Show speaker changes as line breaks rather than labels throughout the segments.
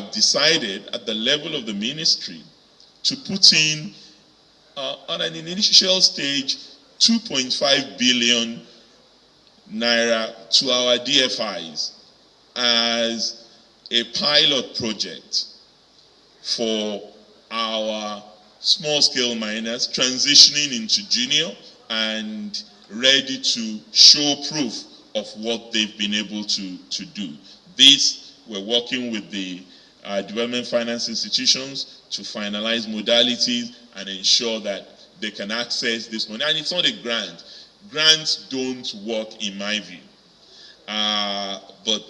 have decided at the level of the ministry to put in, on an initial stage, 2.5 billion naira to our DFIs as a pilot project for our small-scale miners transitioning into junior and ready to show proof of what they've been able to do. This, we're working with the development finance institutions to finalize modalities and ensure that they can access this money. And it's not a grant. Grants don't work in my view. But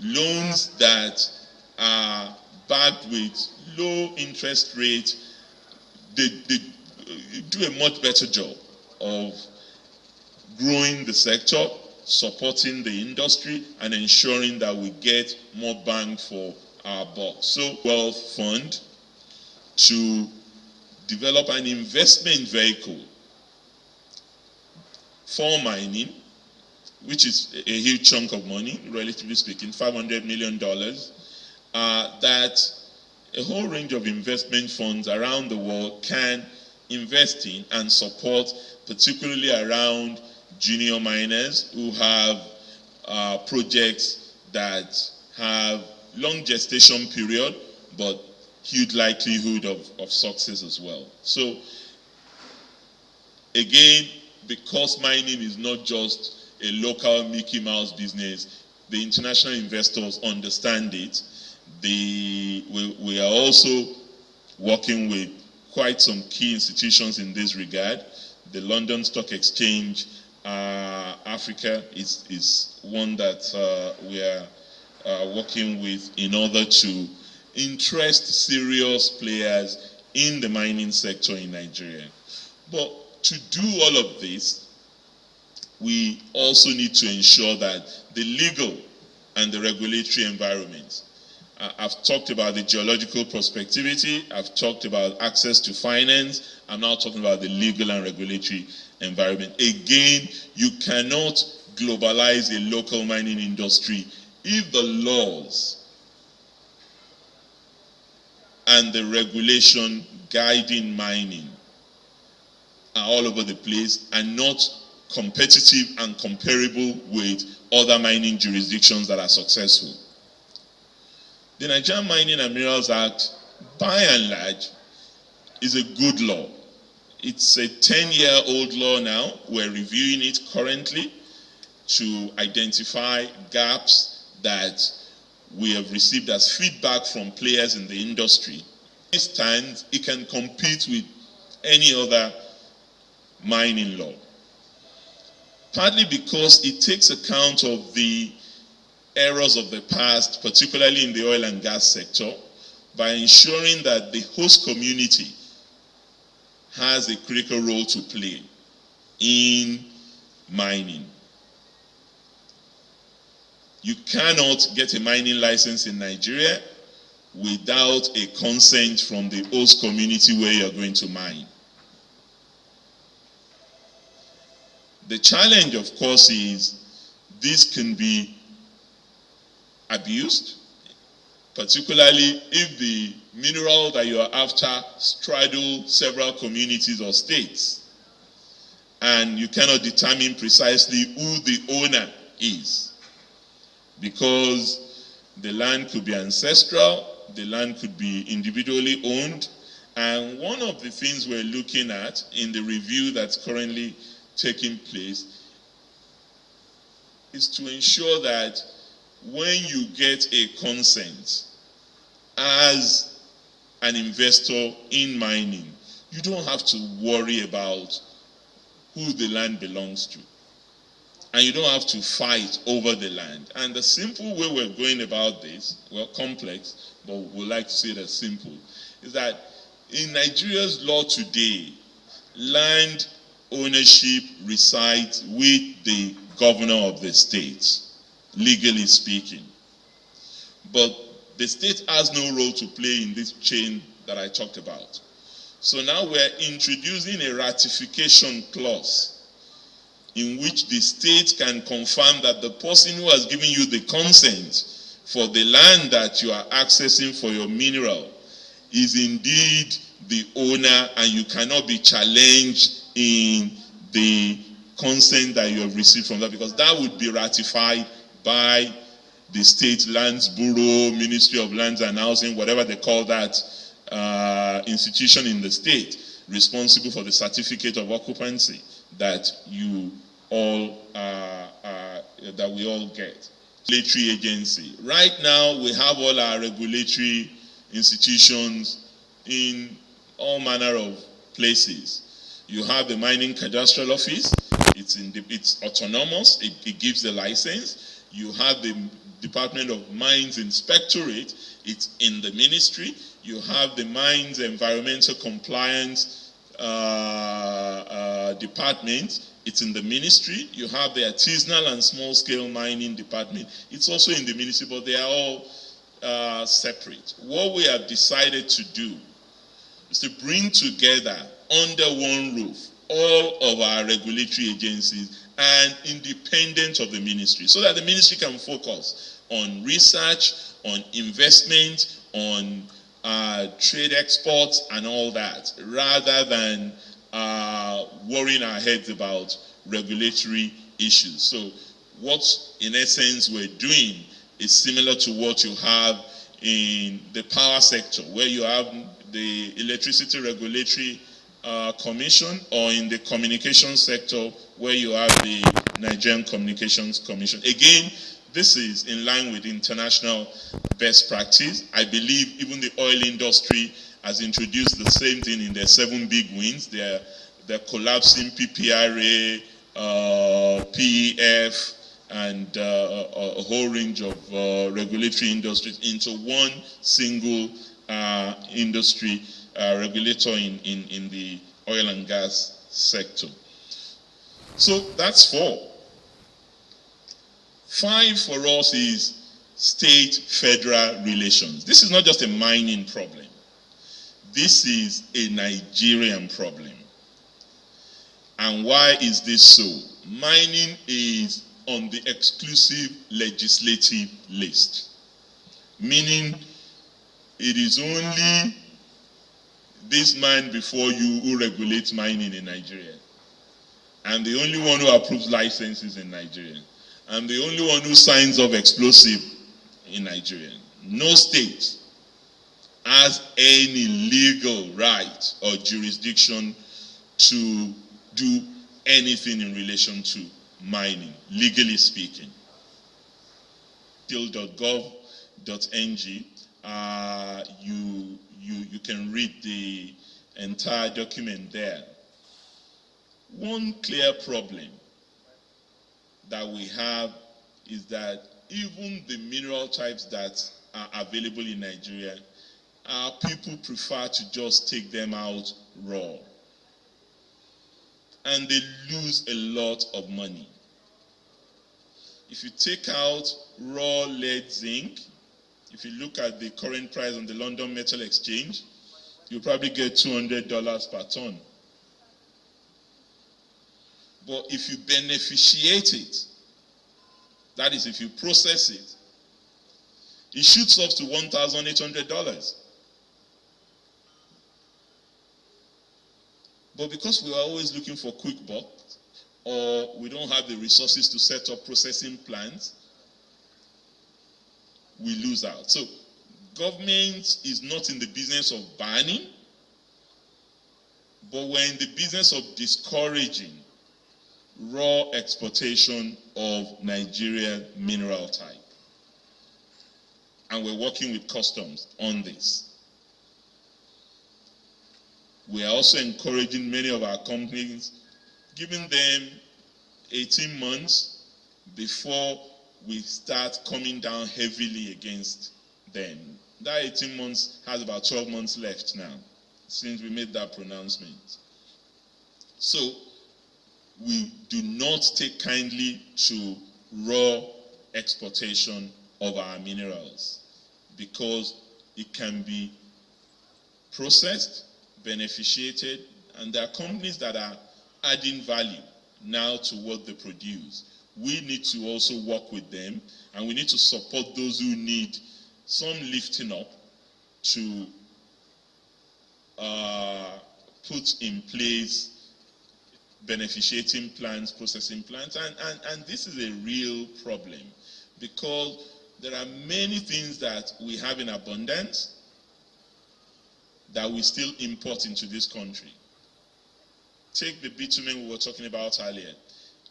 loans that are backed with low interest rate, they do a much better job of growing the sector, supporting the industry, and ensuring that we get more bang for our buck. So, Wealth Fund to develop an investment vehicle for mining, which is a huge chunk of money, relatively speaking, $500 million, that a whole range of investment funds around the world can invest in and support, particularly around junior miners who have projects that have long gestation period, but huge likelihood of success as well. So, again, because mining is not just a local Mickey Mouse business, the international investors understand it. We are also working with quite some key institutions in this regard. The London Stock Exchange Africa is one that we are working with in order to interest serious players in the mining sector in Nigeria. But to do all of this, we also need to ensure that the legal and the regulatory environment. I've talked about the geological prospectivity, I've talked about access to finance, I'm now talking about the legal and regulatory environment. Again, you cannot globalize a local mining industry if the laws and the regulation guiding mining are all over the place and not competitive and comparable with other mining jurisdictions that are successful. The Nigerian Mining and Minerals Act, by and large, is a good law. It's a 10-year-old law now. We're reviewing it currently to identify gaps that we have received as feedback from players in the industry. It stands, it can compete with any other mining law. Partly because it takes account of the errors of the past, particularly in the oil and gas sector, by ensuring that the host community has a critical role to play in mining. You cannot get a mining license in Nigeria without a consent from the host community where you're going to mine. The challenge, of course, is this can be abused, particularly if the mineral that you are after straddle several communities or states, and you cannot determine precisely who the owner is, because the land could be ancestral, the land could be individually owned, and one of the things we're looking at in the review that's currently taking place is to ensure that when you get a consent as an investor in mining, you don't have to worry about who the land belongs to. And you don't have to fight over the land. And the simple way we're going about this, well, complex, but we like to say it as simple, is that in Nigeria's law today, land ownership resides with the governor of the state, legally speaking. But the state has no role to play in this chain that I talked about. So now we're introducing a ratification clause in which the state can confirm that the person who has given you the consent for the land that you are accessing for your mineral is indeed the owner, and you cannot be challenged in the consent that you have received from that, because that would be ratified by the State Lands Bureau, Ministry of Lands and Housing, whatever they call that institution in the state, responsible for the certificate of occupancy that you all that we all get. Regulatory agency. Right now, we have all our regulatory institutions in all manner of places. You have the Mining Cadastral Office. It's autonomous. It gives the license. You have the Department of Mines Inspectorate. It's in the ministry. You have the Mines Environmental Compliance Department. It's in the ministry. You have the Artisanal and Small-Scale Mining Department. It's also in the ministry, but they are all separate. What we have decided to do is to bring together under one roof all of our regulatory agencies and independent of the ministry, so that the ministry can focus on research, on investment, on trade exports and all that, rather than worrying our heads about regulatory issues. So what, in essence, we're doing is similar to what you have in the power sector, where you have the Electricity Regulatory Commission, or in the communication sector, where you have the Nigerian Communications Commission. Again, this is in line with international best practice. I believe even the oil industry has introduced the same thing in their 7 big wins. They're collapsing PPRA, PEF, and a whole range of regulatory industries into one single industry regulator in the oil and gas sector. So that's 4. 5 for us is state-federal relations. This is not just a mining problem. This is a Nigerian problem. And why is this so? Mining is on the exclusive legislative list, meaning it is only this man before you who regulates mining in Nigeria. I'm the only one who approves licenses in Nigeria. I'm the only one who signs off explosive in Nigeria. No state has any legal right or jurisdiction to do anything in relation to mining, legally speaking. Still.gov.ng, you can read the entire document there. One clear problem that we have is that even the mineral types that are available in Nigeria, our people prefer to just take them out raw. And they lose a lot of money. If you take out raw lead zinc, if you look at the current price on the London Metal Exchange, you'll probably get $200 per ton. But if you beneficiate it, that is, if you process it, it shoots up to $1,800. But because we are always looking for quick bucks, or we don't have the resources to set up processing plants, we lose out. So government is not in the business of banning, but we're in the business of discouraging raw exportation of Nigerian mineral type. And we're working with customs on this. We are also encouraging many of our companies, giving them 18 months before we start coming down heavily against them. That 18 months has about 12 months left now, since we made that pronouncement. So we do not take kindly to raw exportation of our minerals, because it can be processed, beneficiated, and there are companies that are adding value now to what they produce. we need to also work with them, and we need to support those who need some lifting up to put in place beneficiating plants, processing plants, and this is a real problem, because there are many things that we have in abundance that we still import into this country. Take the bitumen we were talking about earlier.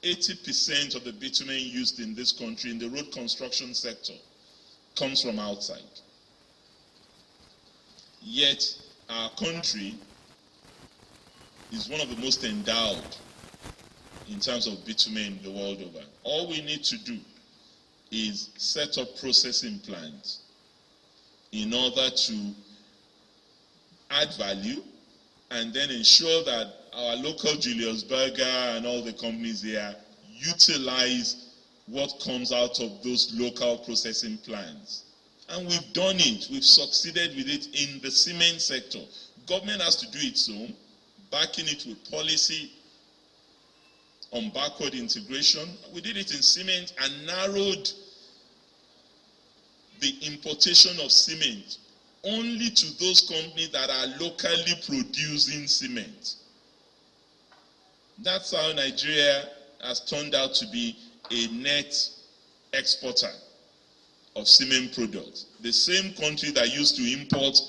80% of the bitumen used in this country in the road construction sector comes from outside. Yet our country is one of the most endowed in terms of bitumen the world over. All we need to do is set up processing plants in order to add value and then ensure that our local Julius Berger and all the companies here utilize what comes out of those local processing plants. And we've done it. We've succeeded with it in the cement sector. Government has to do its own, backing it with policy on backward integration. We did it in cement and narrowed the importation of cement only to those companies that are locally producing cement. That's how Nigeria has turned out to be a net exporter of cement products. The same country that used to import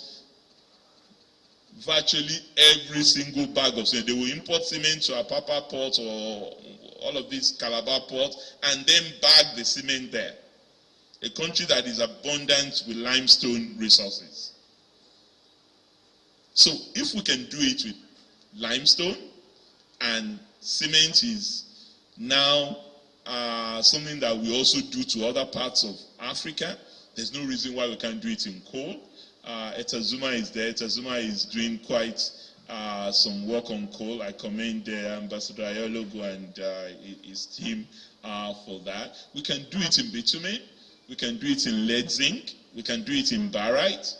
virtually every single bag of cement. They will import cement to Apapa port or all of these Calabar ports and then bag the cement there. A country that is abundant with limestone resources. So if we can do it with limestone, and cement is now something that we also do to other parts of Africa, there's no reason why we can't do it in coal. Eta Zuma is there. Eta Zuma is doing quite some work on coal. I commend Ambassador Ayologo and his team for that. We can do it in bitumen. We can do it in lead zinc. We can do it in barite.